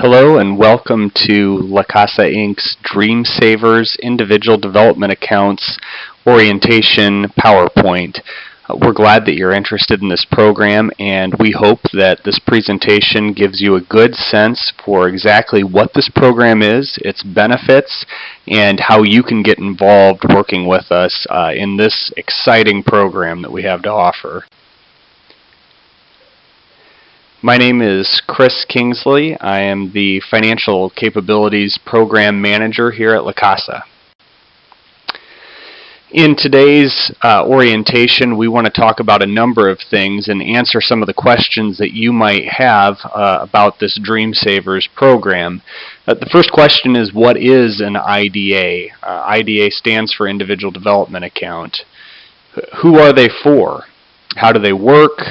Hello and welcome to La Casa Inc.'s Dream Savers Individual Development Accounts Orientation PowerPoint. We're glad that you're interested in this program, and we hope that this presentation gives you a good sense for exactly what this program is, its benefits, and how you can get involved working with us in this exciting program that we have to offer. My name is Chris Kingsley. I am the Financial Capabilities Program Manager here at La Casa. In today's orientation, we want to talk about a number of things and answer some of the questions that you might have about this Dream Savers program. The first question is, what is an IDA? IDA stands for Individual Development Account. Who are they for? How do they work?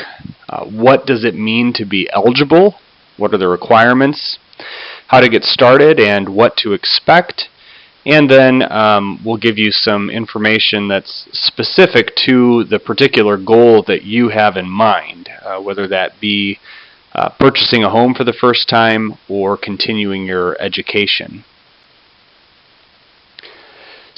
What does it mean to be eligible? What are the requirements? How to get started and what to expect? And then we'll give you some information that's specific to the particular goal that you have in mind, whether that be purchasing a home for the first time or continuing your education.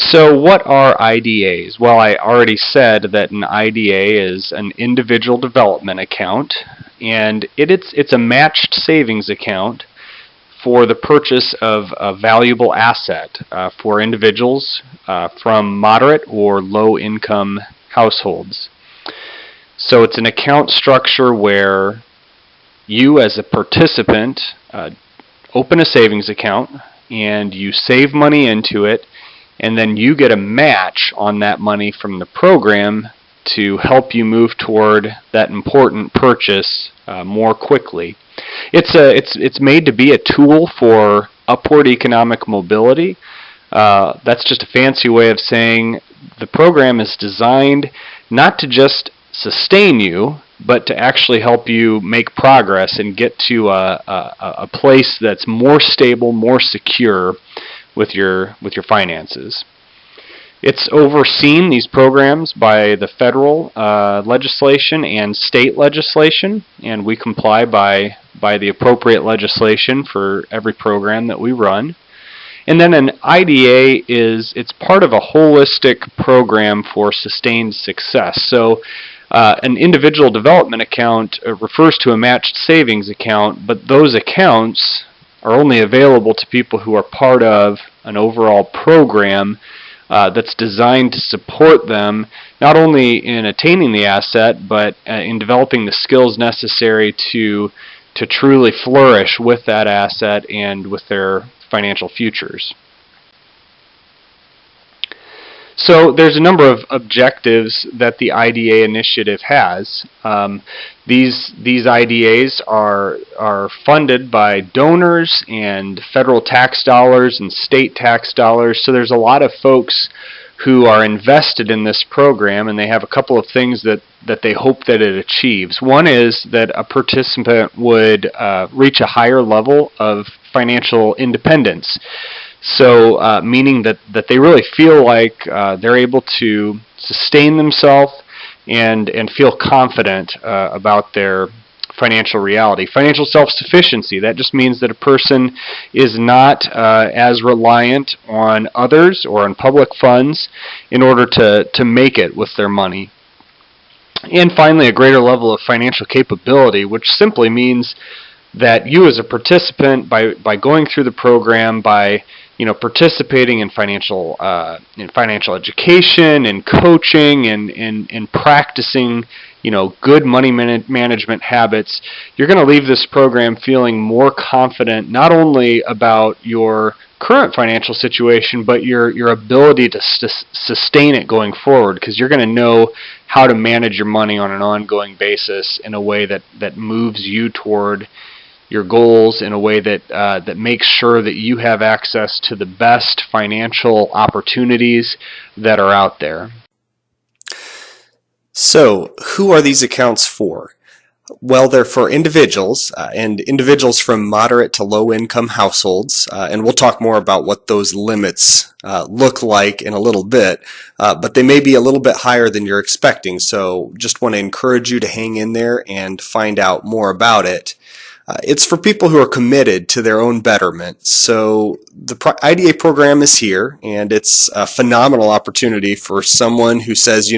So what are IDAs? Well, I already said that an IDA is an individual development account, and it's a matched savings account for the purchase of a valuable asset for individuals from moderate or low income households. So it's an account structure where you as a participant open a savings account and you save money into it, and then you get a match on that money from the program to help you move toward that important purchase more quickly. It's made to be a tool for upward economic mobility. That's just a fancy way of saying the program is designed not to just sustain you, but to actually help you make progress and get to a place that's more stable, more secure with your finances. It's overseen, these programs, by the federal legislation and state legislation, and we comply by the appropriate legislation for every program that we run. And then an IDA it's part of a holistic program for sustained success. So an individual development account refers to a matched savings account, but those accounts are only available to people who are part of an overall program that's designed to support them not only in attaining the asset, but in developing the skills necessary to truly flourish with that asset and with their financial futures. So there's a number of objectives that the IDA initiative has. These IDAs are funded by donors and federal tax dollars and state tax dollars. So there's a lot of folks who are invested in this program, and they have a couple of things that they hope that it achieves. One is that a participant would reach a higher level of financial independence. So meaning that they really feel like they're able to sustain themselves and feel confident about their financial reality. Financial self-sufficiency, that just means that a person is not as reliant on others or on public funds in order to make it with their money. And finally, a greater level of financial capability, which simply means that you as a participant, by going through the program, by participating in financial education and coaching and practicing good money management habits, you're going to leave this program feeling more confident not only about your current financial situation, but your ability to sustain it going forward, because you're going to know how to manage your money on an ongoing basis in a way that moves you toward your goals, in a way that makes sure that you have access to the best financial opportunities that are out there. So, who are these accounts for? Well, they're for individuals, and individuals from moderate to low income households, and we'll talk more about what those limits look like in a little bit, but they may be a little bit higher than you're expecting, so just want to encourage you to hang in there and find out more about it. It's for people who are committed to their own betterment. So the IDA program is here, and it's a phenomenal opportunity for someone who says,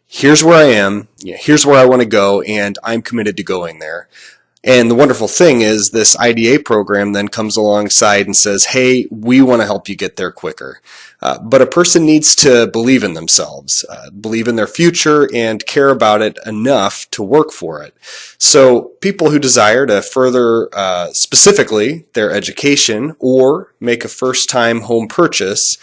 here's where I am, here's where I want to go, and I'm committed to going there. And the wonderful thing is this IDA program then comes alongside and says, hey, we want to help you get there quicker. But a person needs to believe in themselves, believe in their future, and care about it enough to work for it. So people who desire to further specifically their education or make a first-time home purchase,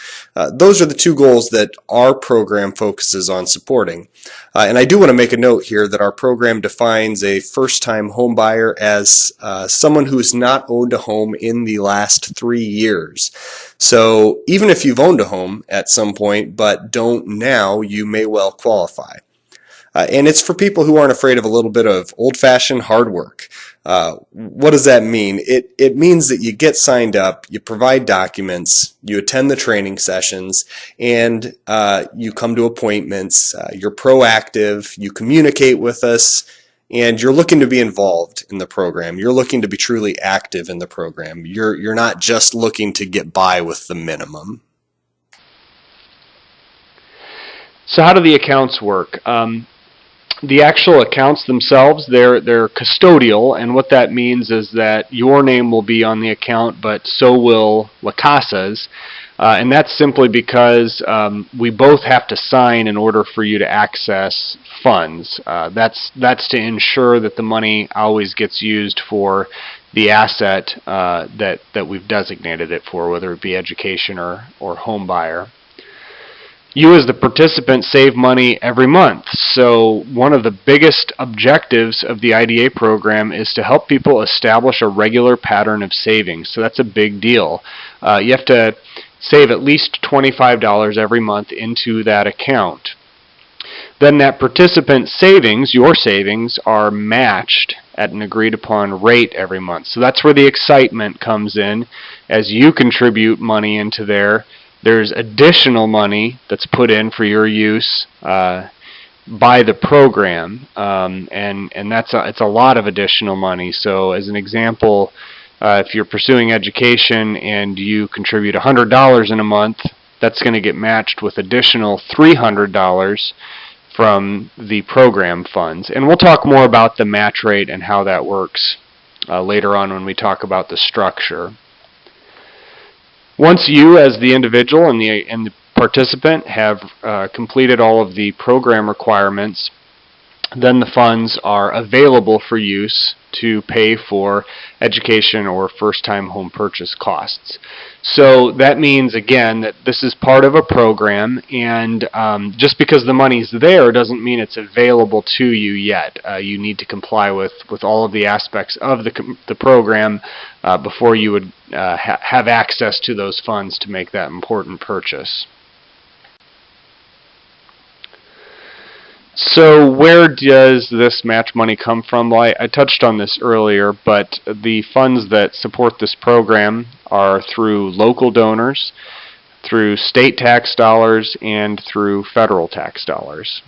those are the two goals that our program focuses on supporting. And I do want to make a note here that our program defines a first-time home buyer as someone who's not owned a home in the last 3 years. So even if you've owned a home at some point but don't now, you may well qualify. And it's for people who aren't afraid of a little bit of old-fashioned hard work. What does that mean? It means that you get signed up, you provide documents, you attend the training sessions, and you come to appointments, you're proactive, you communicate with us, and you're looking to be involved in the program. You're looking to be truly active in the program. You're not just looking to get by with the minimum. So how do the accounts work? The actual accounts themselves, they're custodial, and what that means is that your name will be on the account, but so will La Casa's, and that's simply because we both have to sign in order for you to access funds. That's to ensure that the money always gets used for the asset that we've designated it for, whether it be education or home buyer. You as the participant save money every month. So one of the biggest objectives of the IDA program is to help people establish a regular pattern of savings. So that's a big deal. You have to save at least $25 every month into that account. Then that participant savings, your savings, are matched at an agreed upon rate every month. So that's where the excitement comes in. As you contribute money into there, there's additional money that's put in for your use by the program, and it's a lot of additional money. So as an example, if you're pursuing education and you contribute $100 in a month, that's going to get matched with additional $300 from the program funds. And we'll talk more about the match rate and how that works later on when we talk about the structure. Once you, as the individual and the participant, have completed all of the program requirements, then the funds are available for use to pay for education or first-time home purchase costs. So that means, again, that this is part of a program, and just because the money's there doesn't mean it's available to you yet. You need to comply with all of the aspects of the program before you would have access to those funds to make that important purchase. So where does this match money come from? Well, I touched on this earlier, but the funds that support this program are through local donors, through state tax dollars, and through federal tax dollars.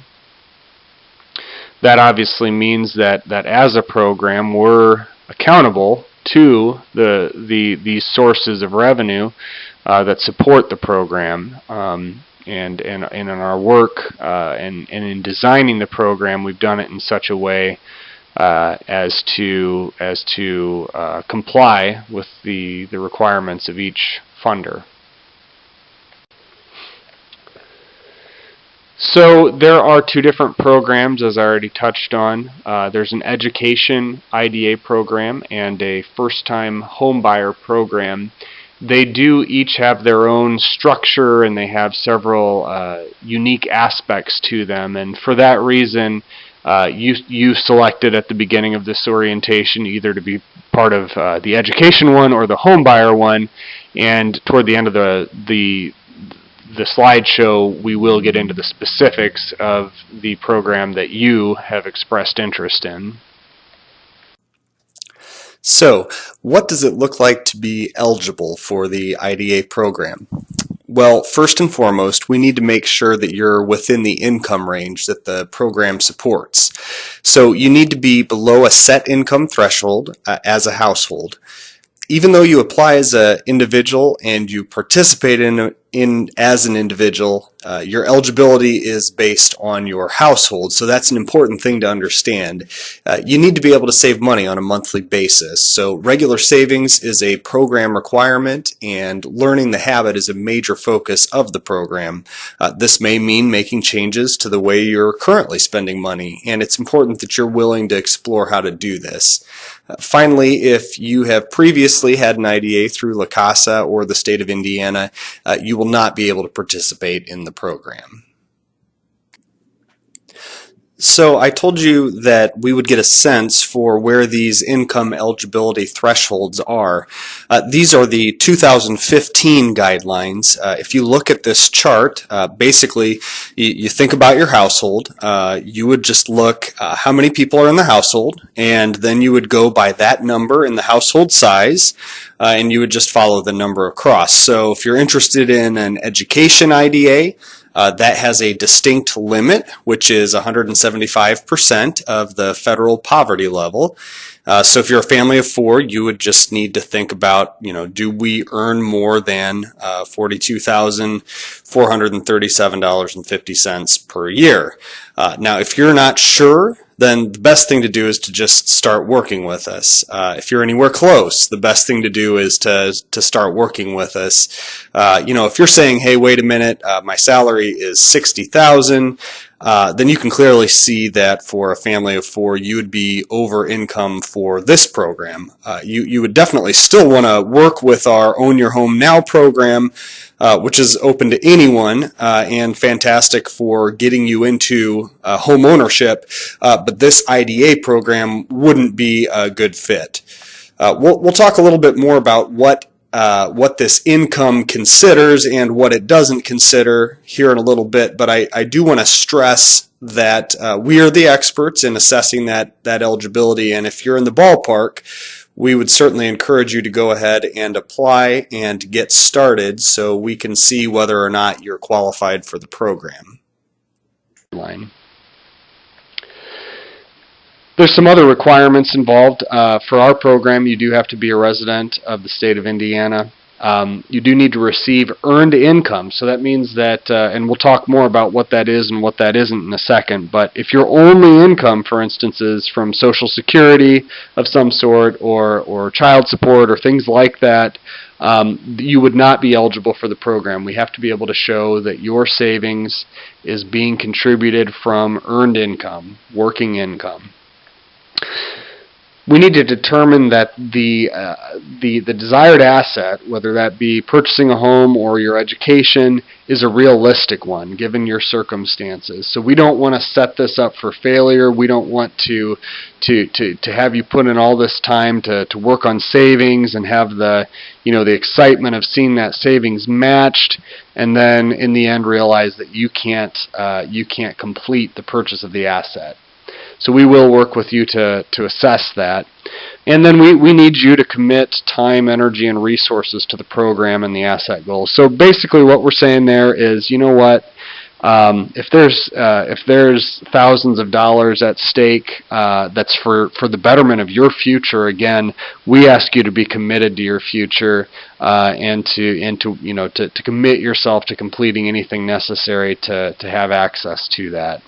That obviously means that as a program, we're accountable to these sources of revenue that support the program. And in our work and in designing the program, we've done it in such a way as to comply with the requirements of each funder. So there are two different programs, as I already touched on. There's an education IDA program and a first-time homebuyer program. They do each have their own structure, and they have several unique aspects to them. And for that reason, you selected at the beginning of this orientation either to be part of the education one or the homebuyer one. And toward the end of the slideshow, we will get into the specifics of the program that you have expressed interest in. So, what does it look like to be eligible for the IDA program? Well, first and foremost, we need to make sure that you're within the income range that the program supports. So you need to be below a set income threshold as a household. Even though you apply as an individual and you participate in as an individual, your eligibility is based on your household. So that's an important thing to understand. You need to be able to save money on a monthly basis. So regular savings is a program requirement, and learning the habit is a major focus of the program. This may mean making changes to the way you're currently spending money, and it's important that you're willing to explore how to do this. Finally, if you have previously had an IDA through La Casa or the state of Indiana, you will not be able to participate in the program. So I told you that we would get a sense for where these income eligibility thresholds are. These are the 2015 guidelines. If you look at this chart, basically you think about your household. You would just look how many people are in the household, and then you would go by that number in the household size, and you would just follow the number across. So if you're interested in an education IDA, that has a distinct limit, which is 175% of the federal poverty level. So if you're a family of four, you would just need to think about, do we earn more than $42,437.50 per year? Now, if you're not sure, then the best thing to do is to just start working with us. If you're anywhere close, the best thing to do is to start working with us. If you're saying, hey, wait a minute, my salary is $60,000, then you can clearly see that for a family of four, you would be over income for this program. You would definitely still want to work with our Own Your Home Now program, which is open to anyone and fantastic for getting you into home ownership, but this IDA program wouldn't be a good fit. We'll talk a little bit more about what this income considers and what it doesn't consider here in a little bit, but I do want to stress that we are the experts in assessing that eligibility, and if you're in the ballpark, we would certainly encourage you to go ahead and apply and get started so we can see whether or not you're qualified for the program. There's some other requirements involved. For our program, you do have to be a resident of the state of Indiana. You do need to receive earned income, so that means that, and we'll talk more about what that is and what that isn't in a second, but if your only income, for instance, is from Social Security of some sort or child support or things like that, you would not be eligible for the program. We have to be able to show that your savings is being contributed from earned income, working income. We need to determine that the desired asset, whether that be purchasing a home or your education, is a realistic one given your circumstances. So we don't want to set this up for failure. We don't want to have you put in all this time to work on savings and have the excitement of seeing that savings matched, and then in the end realize that you can't complete the purchase of the asset. So we will work with you to assess that. And then we need you to commit time, energy, and resources to the program and the asset goals. So basically what we're saying there is, if there's thousands of dollars at stake that's for the betterment of your future, again, we ask you to be committed to your future and to commit yourself to completing anything necessary to have access to that.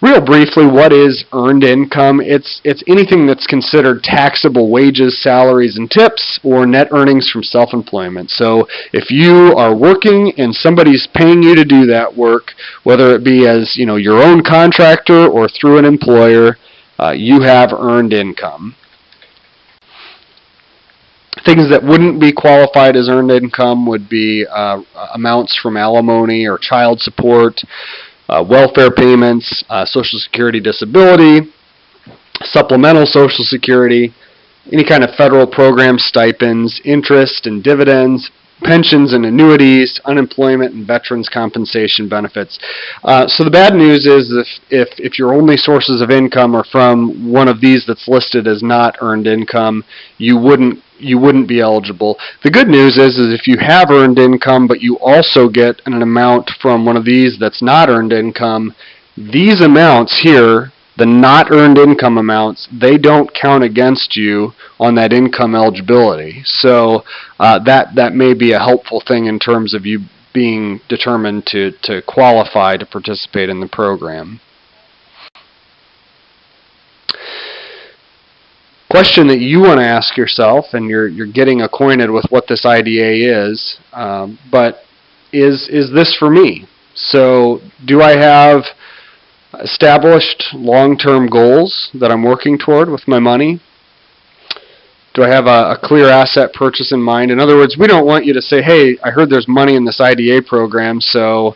Real briefly, what is earned income? It's anything that's considered taxable wages, salaries, and tips, or net earnings from self-employment. So if you are working and somebody's paying you to do that work, whether it be as your own contractor or through an employer, you have earned income. Things that wouldn't be qualified as earned income would be amounts from alimony or child support, welfare payments, Social Security disability, supplemental Social Security, any kind of federal program stipends, interest and dividends, pensions and annuities, unemployment and veterans compensation benefits. So the bad news is if your only sources of income are from one of these that's listed as not earned income, you wouldn't you wouldn't be eligible. The good news is if you have earned income, but you also get an amount from one of these that's not earned income, these amounts here, the not earned income amounts, they don't count against you on that income eligibility. So that may be a helpful thing in terms of you being determined to qualify to participate in the program. Question that you want to ask yourself, and you're getting acquainted with what this IDA is, but is this for me? So do I have established long-term goals that I'm working toward with my money? Do I have a clear asset purchase in mind? In other words, we don't want you to say, hey, I heard there's money in this IDA program, so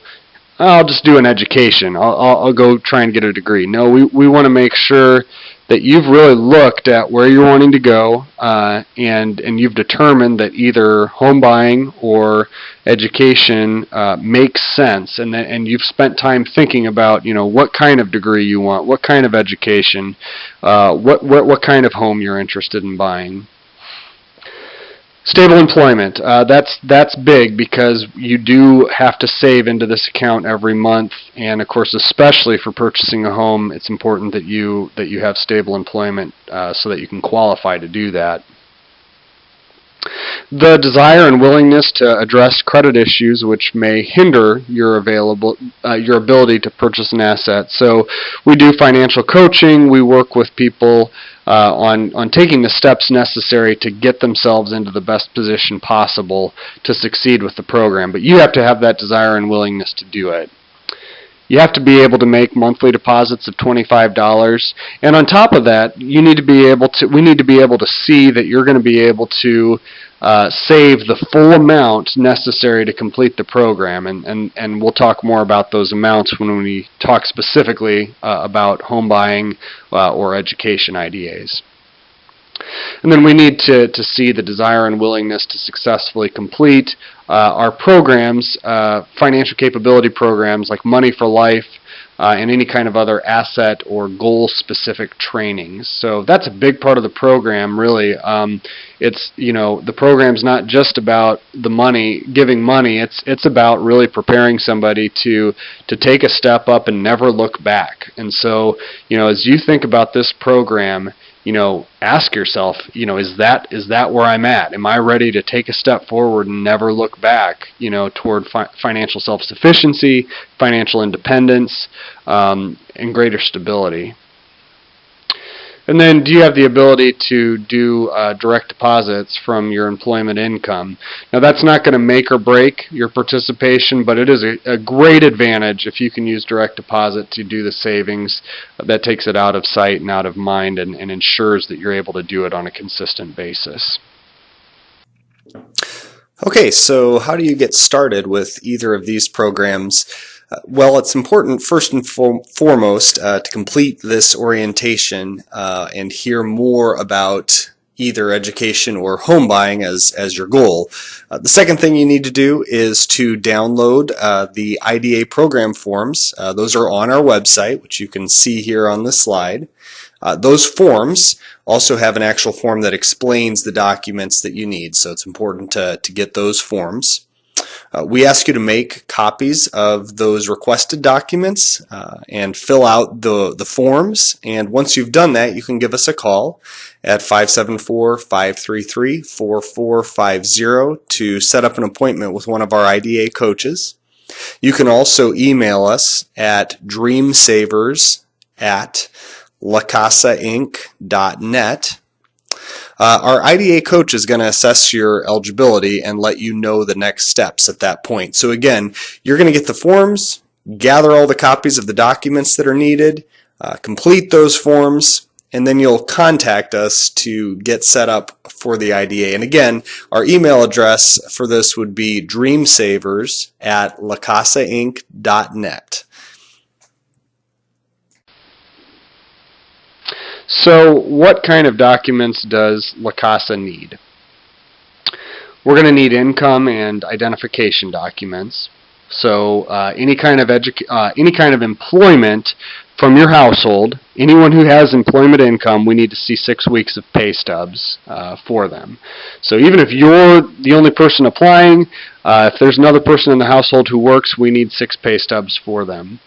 I'll just do an education. I'll go try and get a degree. No, we want to make sure that you've really looked at where you're wanting to go, and you've determined that either home buying or education makes sense, and you've spent time thinking about, what kind of degree you want, what kind of education, what kind of home you're interested in buying. Stable employment, that's big because you do have to save into this account every month, and of course, especially for purchasing a home, it's important that you have stable employment so that you can qualify to do that. The desire and willingness to address credit issues which may hinder your ability to purchase an asset. So we do financial coaching. We work with people on taking the steps necessary to get themselves into the best position possible to succeed with the program. But you have to have that desire and willingness to do it. You have to be able to make monthly deposits of $25, and on top of that, we need to be able to see that you're going to be able to save the full amount necessary to complete the program, and we'll talk more about those amounts when we talk specifically about home buying or education IDAs. And then we need to see the desire and willingness to successfully complete our programs, financial capability programs like Money for Life, and any kind of other asset or goal-specific trainings. So that's a big part of the program, really. It's, the program's not just about the money, giving money. It's about really preparing somebody to take a step up and never look back. And so, as you think about this program, ask yourself, is that where I'm at? Am I ready to take a step forward and never look back, toward financial self-sufficiency, financial independence, and greater stability? And then, do you have the ability to do direct deposits from your employment income? Now, that's not going to make or break your participation, but it is a great advantage if you can use direct deposit to do the savings. That takes it out of sight and out of mind, and ensures that you're able to do it on a consistent basis. Okay, so how do you get started with either of these programs? Well, it's important first and foremost to complete this orientation and hear more about either education or home buying as your goal. The second thing you need to do is to download the IDA program forms. Those are on our website, which you can see here on the slide. Those forms also have an actual form that explains the documents that you need, so it's important to get those forms. We ask you to make copies of those requested documents and fill out the forms, and once you've done that, you can give us a call at 574-533-4450 to set up an appointment with one of our IDA coaches. You can also email us at dreamsavers@lacasainc.net. Our IDA coach is going to assess your eligibility and let you know the next steps at that point. So again, you're going to get the forms, gather all the copies of the documents that are needed, complete those forms, and then you'll contact us to get set up for the IDA. And again, our email address for this would be dreamsavers@lacasainc.net. So what kind of documents does La Casa need? We're going to need income and identification documents. So any kind of employment from your household, anyone who has employment income, we need to see 6 weeks of pay stubs for them. So even if you're the only person applying, if there's another person in the household who works, we need 6 pay stubs for them.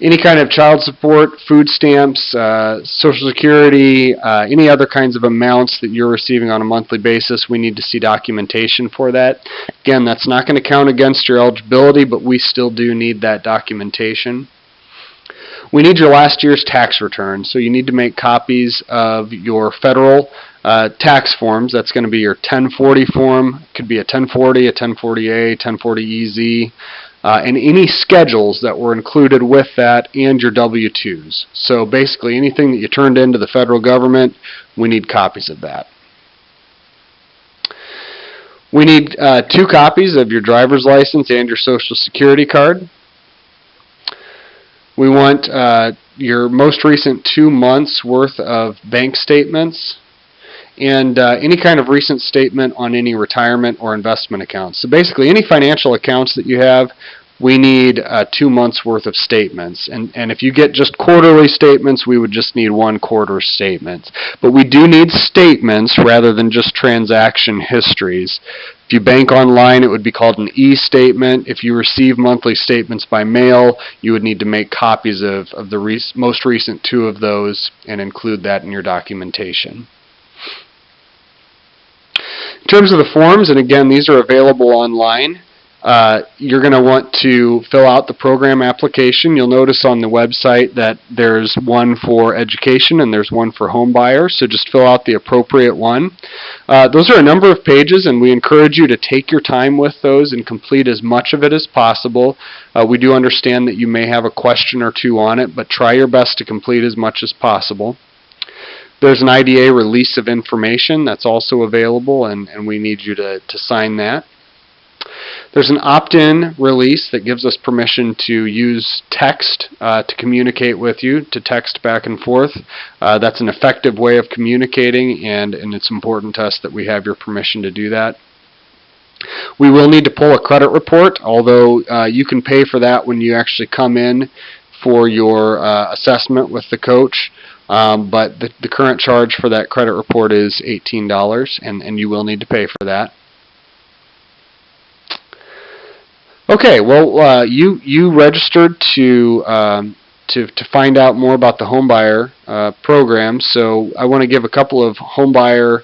Any kind of child support, food stamps, Social Security, any other kinds of amounts that you're receiving on a monthly basis, we need to see documentation for that. Again, that's not going to count against your eligibility, but we still do need that documentation. We need your last year's tax return, so you need to make copies of your federal tax forms. That's going to be your 1040 form. It could be a 1040, a 1040A, 1040EZ, and any schedules that were included with that, and your W-2s. So basically anything that you turned into the federal government, we need copies of that. We need 2 copies of your driver's license and your Social Security card. We want your most recent 2 months worth of bank statements and any kind of recent statement on any retirement or investment accounts. So basically any financial accounts that you have, we need 2 months worth of statements. And if you get just quarterly statements, we would just need 1 quarter statement. But we do need statements rather than just transaction histories. If you bank online, it would be called an e-statement. If you receive monthly statements by mail, you would need to make copies of the most recent 2 of those and include that in your documentation. In terms of the forms, and again, these are available online, you're going to want to fill out the program application. You'll notice on the website that there's one for education and there's one for home buyer, so just fill out the appropriate one. Those are a number of pages, and we encourage you to take your time with those and complete as much of it as possible. We do understand that you may have a question or 2 on it, but try your best to complete as much as possible. There's an IDA release of information that's also available, and we need you to sign that. There's an opt-in release that gives us permission to use text to communicate with you, to text back and forth. That's an effective way of communicating, and it's important to us that we have your permission to do that. We will need to pull a credit report, although you can pay for that when you actually come in for your assessment with the coach. But the current charge for that credit report is $18, and you will need to pay for that. Okay, well, you registered to find out more about the homebuyer program, so I want to give a couple of homebuyer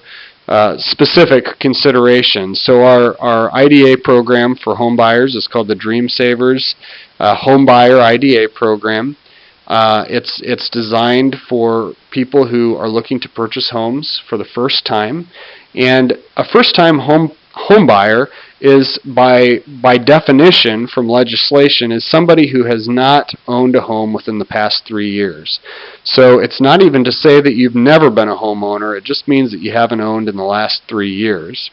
specific considerations. So our IDA program for homebuyers is called the Dream Savers Homebuyer IDA program. It's designed for people who are looking to purchase homes for the first time, and a first-time home buyer is by definition from legislation is somebody who has not owned a home within the past 3 years. So it's not even to say that you've never been a homeowner, it just means that you haven't owned in the last 3 years.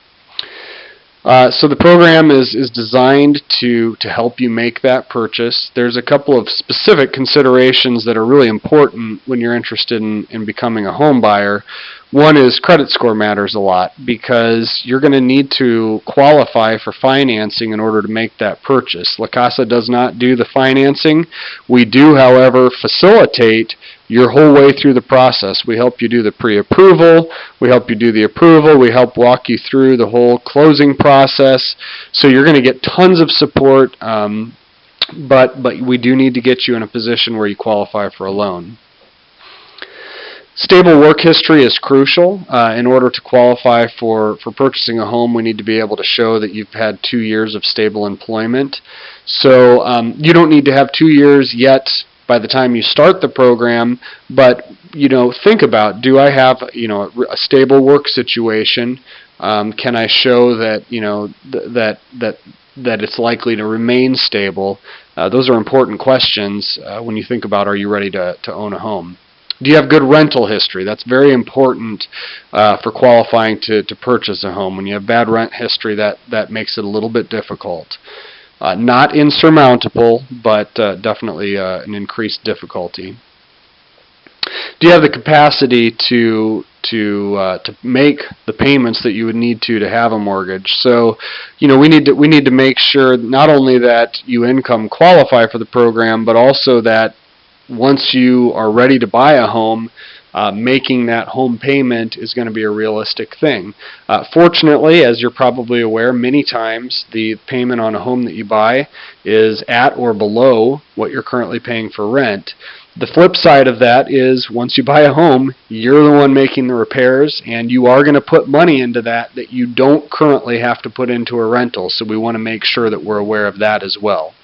So the program is designed to help you make that purchase. There's a couple of specific considerations that are really important when you're interested in becoming a home buyer. One is credit score matters a lot because you're going to need to qualify for financing in order to make that purchase. La Casa does not do the financing. We do, however, facilitate your whole way through the process. We help you do the pre-approval, we help you do the approval, we help walk you through the whole closing process. So you're going to get tons of support, but we do need to get you in a position where you qualify for a loan. Stable work history is crucial. In order to qualify for purchasing a home, we need to be able to show that you've had 2 years of stable employment. So you don't need to have 2 years yet by the time you start the program, but think about, do I have a stable work situation? Can I show that that it's likely to remain stable? Those are important questions when you think about, are you ready to own a home? Do you have good rental history? That's very important for qualifying to purchase a home. When you have bad rent history, that makes it a little bit difficult. Not insurmountable, but definitely an increased difficulty. Do you have the capacity to make the payments that you would need to have a mortgage? So, we need to make sure not only that you income qualify for the program, but also that once you are ready to buy a home, making that home payment is going to be a realistic thing. Fortunately, as you're probably aware, many times the payment on a home that you buy is at or below what you're currently paying for rent. The flip side of that is once you buy a home, you're the one making the repairs, and you are going to put money into that you don't currently have to put into a rental. So we want to make sure that we're aware of that as well.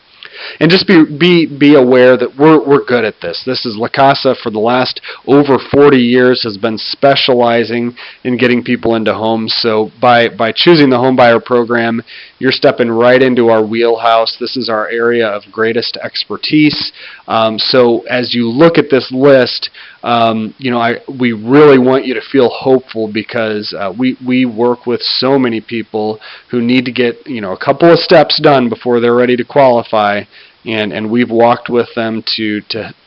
And just be aware that we're good at this. This is La Casa for the last over 40 years has been specializing in getting people into homes. So by choosing the home buyer program, you're stepping right into our wheelhouse. This is our area of greatest expertise. So as you look at this list, we really want you to feel hopeful because we work with so many people who need to get a couple of steps done before they're ready to qualify, and we've walked with them to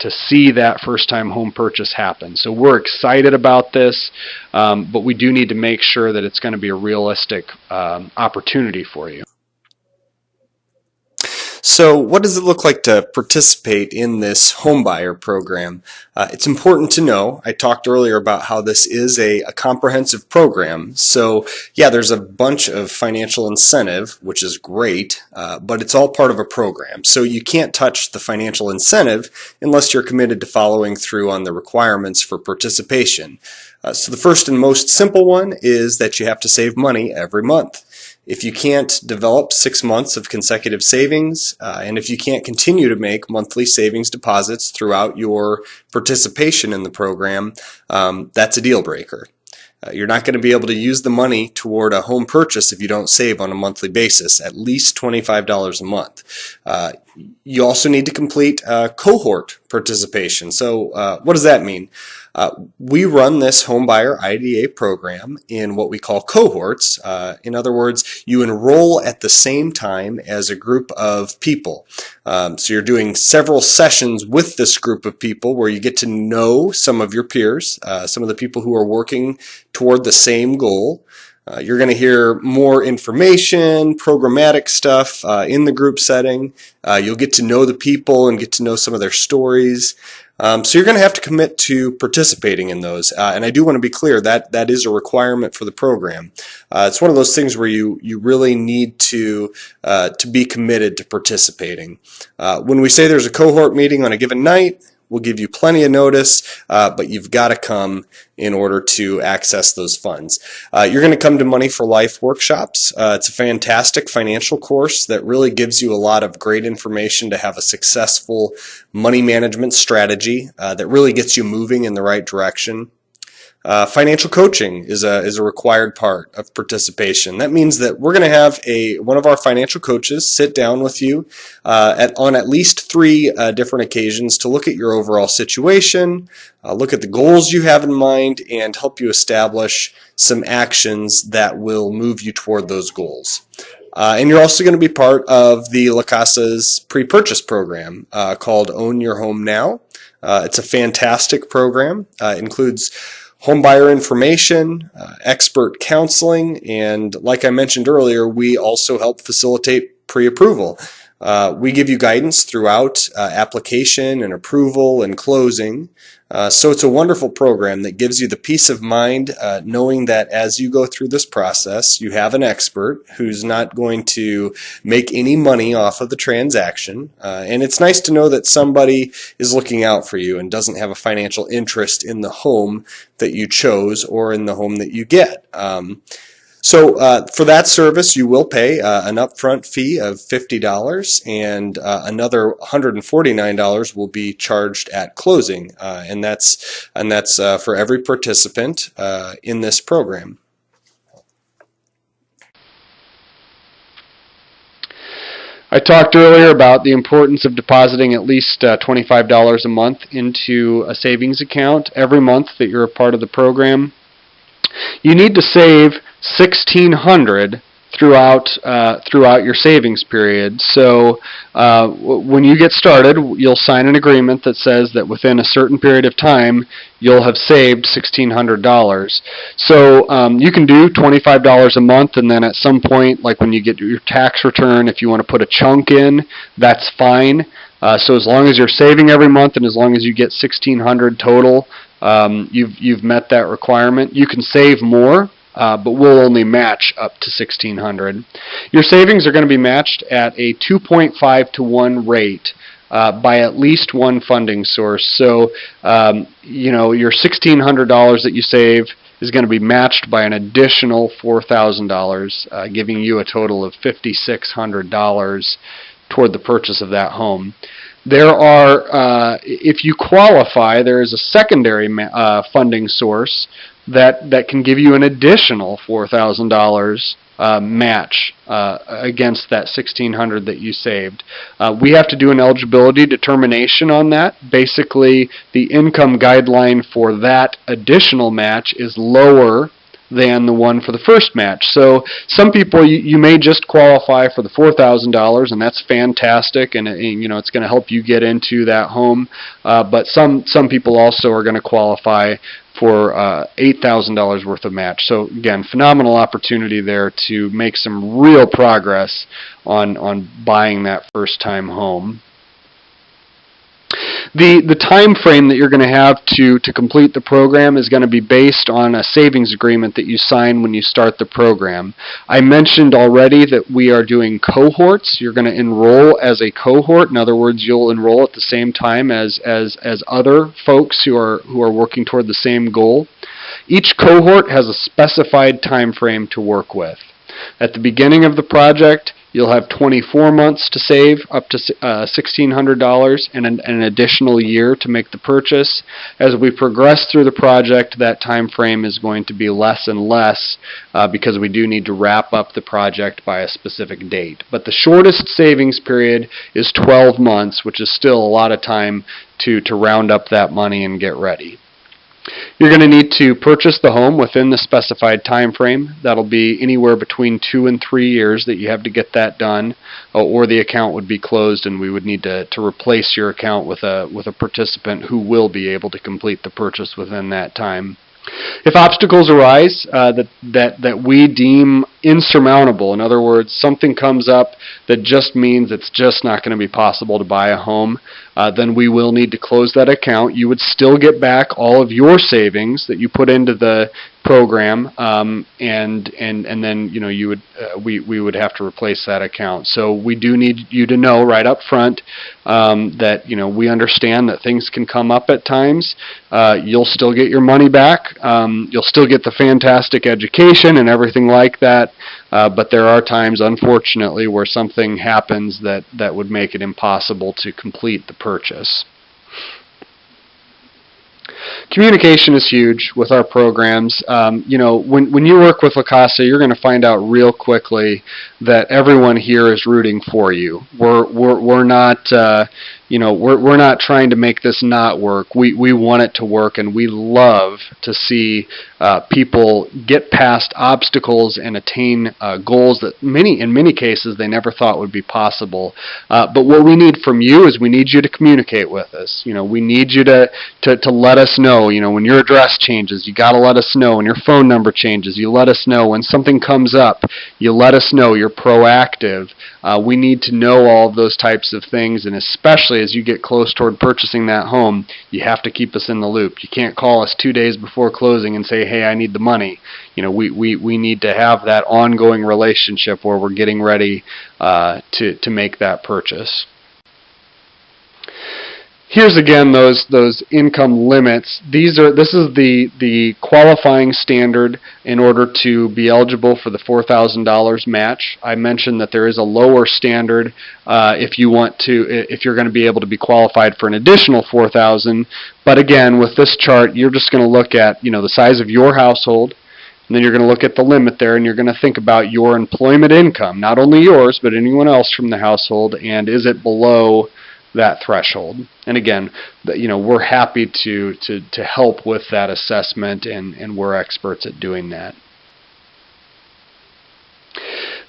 see that first-time home purchase happen. So we're excited about this, but we do need to make sure that it's going to be a realistic opportunity for you. So what does it look like to participate in this homebuyer program? It's important to know, I talked earlier about how this is a comprehensive program. So yeah, there's a bunch of financial incentive, which is great, but it's all part of a program. So you can't touch the financial incentive unless you're committed to following through on the requirements for participation. So the first and most simple one is that you have to save money every month. If you can't develop 6 months of consecutive savings, and if you can't continue to make monthly savings deposits throughout your participation in the program, that's a deal breaker. You're not going to be able to use the money toward a home purchase if you don't save on a monthly basis, at least $25 a month. You also need to complete cohort participation. So what does that mean? We run this homebuyer IDA program in what we call cohorts. In other words, you enroll at the same time as a group of people. So you're doing several sessions with this group of people where you get to know some of your peers, some of the people who are working toward the same goal. You're going to hear more information, programmatic stuff in the group setting. You'll get to know the people and get to know some of their stories. So you're going to have to commit to participating in those. And I do want to be clear that that is a requirement for the program. It's one of those things where you really need to be committed to participating. When we say there's a cohort meeting on a given night, we'll give you plenty of notice, but you've got to come in order to access those funds. You're going to come to Money for Life workshops. It's a fantastic financial course that really gives you a lot of great information to have a successful money management strategy that really gets you moving in the right direction. Financial coaching is a required part of participation. That means that we're going to have one of our financial coaches sit down with you on at least 3 different occasions to look at your overall situation, look at the goals you have in mind, and help you establish some actions that will move you toward those goals. And you're also going to be part of the La Casa's pre-purchase program called Own Your Home Now. It's a fantastic program. It includes homebuyer information, expert counseling, and like I mentioned earlier, we also help facilitate pre-approval. We give you guidance throughout application and approval and closing. So it's a wonderful program that gives you the peace of mind knowing that as you go through this process, you have an expert who's not going to make any money off of the transaction. And it's nice to know that somebody is looking out for you and doesn't have a financial interest in the home that you chose or in the home that you get. So for that service, you will pay an upfront fee of $50, and another $149 will be charged at closing, and that's for every participant in this program. I talked earlier about the importance of depositing at least $25 a month into a savings account every month that you're a part of the program. You need to save $1,600 throughout your savings period. So when you get started, you'll sign an agreement that says that within a certain period of time, you'll have saved $1,600. So you can do $25 a month, and then at some point, like when you get your tax return, if you want to put a chunk in, that's fine. So as long as you're saving every month and as long as you get $1,600 total, you've met that requirement. You can save more, but we'll only match up to $1,600. Your savings are going to be matched at a 2.5 to 1 rate by at least one funding source. So, your $1,600 that you save is going to be matched by an additional $4,000, giving you a total of $5,600 toward the purchase of that home. There are, if you qualify, there is a secondary funding source that can give you an additional $4,000 match against that $1,600 that you saved. We have to do an eligibility determination on that. Basically, the income guideline for that additional match is lower than the one for the first match. So some people, you may just qualify for the $4,000, and that's fantastic, and it's going to help you get into that home. But some people also are going to qualify for $8,000 worth of match. So again, phenomenal opportunity there to make some real progress on buying that first-time home. The time frame that you're going to have to complete the program is going to be based on a savings agreement that you sign when you start the program. I mentioned already that we are doing cohorts. You're going to enroll as a cohort. In other words, you'll enroll at the same time as other folks who are working toward the same goal. Each cohort has a specified time frame to work with. At the beginning of the project, you'll have 24 months to save up to $1,600 and an additional year to make the purchase. As we progress through the project, that time frame is going to be less and less because we do need to wrap up the project by a specific date. But the shortest savings period is 12 months, which is still a lot of time to round up that money and get ready. You're going to need to purchase the home within the specified time frame. That'll be anywhere between 2 and 3 years that you have to get that done, or the account would be closed and we would need to replace your account with a participant who will be able to complete the purchase within that time. If obstacles arise that we deem insurmountable, in other words, something comes up that just means it's just not going to be possible to buy a home, then we will need to close that account. You would still get back all of your savings that you put into the program, and then we would have to replace that account. So we do need you to know right up front that we understand that things can come up at times. You'll still get your money back. You'll still get the fantastic education and everything like that. But there are times, unfortunately, where something happens that would make it impossible to complete the purchase. Communication is huge with our programs. When you work with La Casa, you're going to find out real quickly that everyone here is rooting for you. We're not we're not trying to make this not work. We want it to work, and we love to see people get past obstacles and attain goals that in many cases they never thought would be possible. But what we need from you is we need you to communicate with us. We need you to let us know. When your address changes, you got to let us know. When your phone number changes, you let us know. When something comes up, you let us know. You're proactive. We need to know all of those types of things, and especially as you get close toward purchasing that home, you have to keep us in the loop. You can't call us 2 days before closing and say, hey, I need the money. We need to have that ongoing relationship where we're getting ready to make that purchase. Here's again those income limits. This is the qualifying standard in order to be eligible for the $4,000 match. I mentioned that there is a lower standard if you're going to be able to be qualified for an additional $4,000. But again, with this chart, you're just going to look at the size of your household, and then you're going to look at the limit there, and you're going to think about your employment income, not only yours but anyone else from the household, and is it below that threshold. And again, we're happy to help with that assessment, and we're experts at doing that.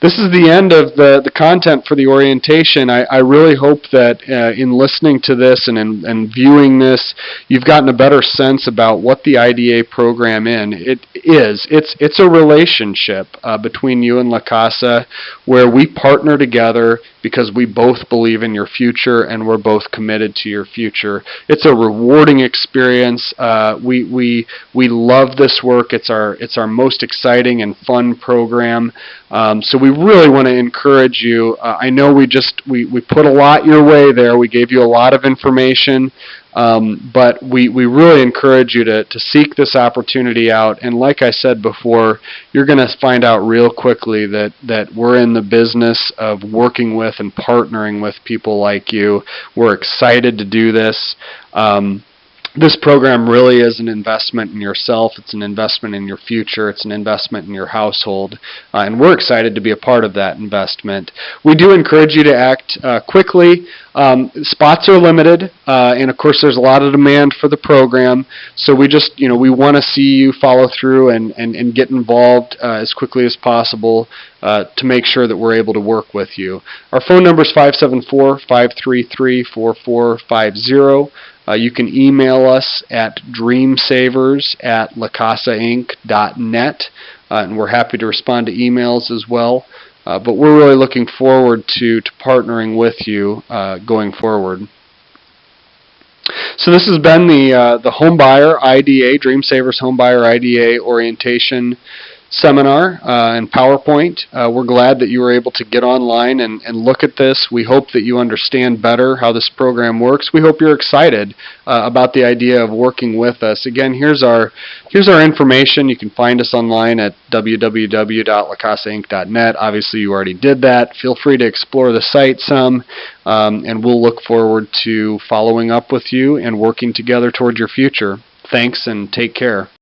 This is the end of the content for the orientation. I really hope that in listening to this and viewing this, you've gotten a better sense about what the IDA program is. It's a relationship between you and La Casa where we partner together because we both believe in your future and we're both committed to your future. It's a rewarding experience. We love this work. It's our most exciting and fun program. So we really want to encourage you. I know we put a lot your way there. We gave you a lot of information. But we really encourage you to seek this opportunity out. And like I said before, you're going to find out real quickly that we're in the business of working with and partnering with people like you. We're excited to do this. This program really is an investment in yourself. It's an investment in your future. It's an investment in your household. And we're excited to be a part of that investment. We do encourage you to act quickly. Spots are limited, and of course there's a lot of demand for the program. So we just, we want to see you follow through and get involved as quickly as possible to make sure that we're able to work with you. Our phone number is 574-533-4450. You can email us at dreamsavers@lacasainc.net, and we're happy to respond to emails as well. But we're really looking forward to partnering with you going forward. So this has been the Homebuyer IDA, Dream Savers Homebuyer IDA Orientation Seminar and PowerPoint. We're glad that you were able to get online and look at this. We hope that you understand better how this program works. We hope you're excited about the idea of working with us. Again, here's our information. You can find us online at www.lacasainc.net. Obviously, you already did that. Feel free to explore the site some, and we'll look forward to following up with you and working together toward your future. Thanks, and take care.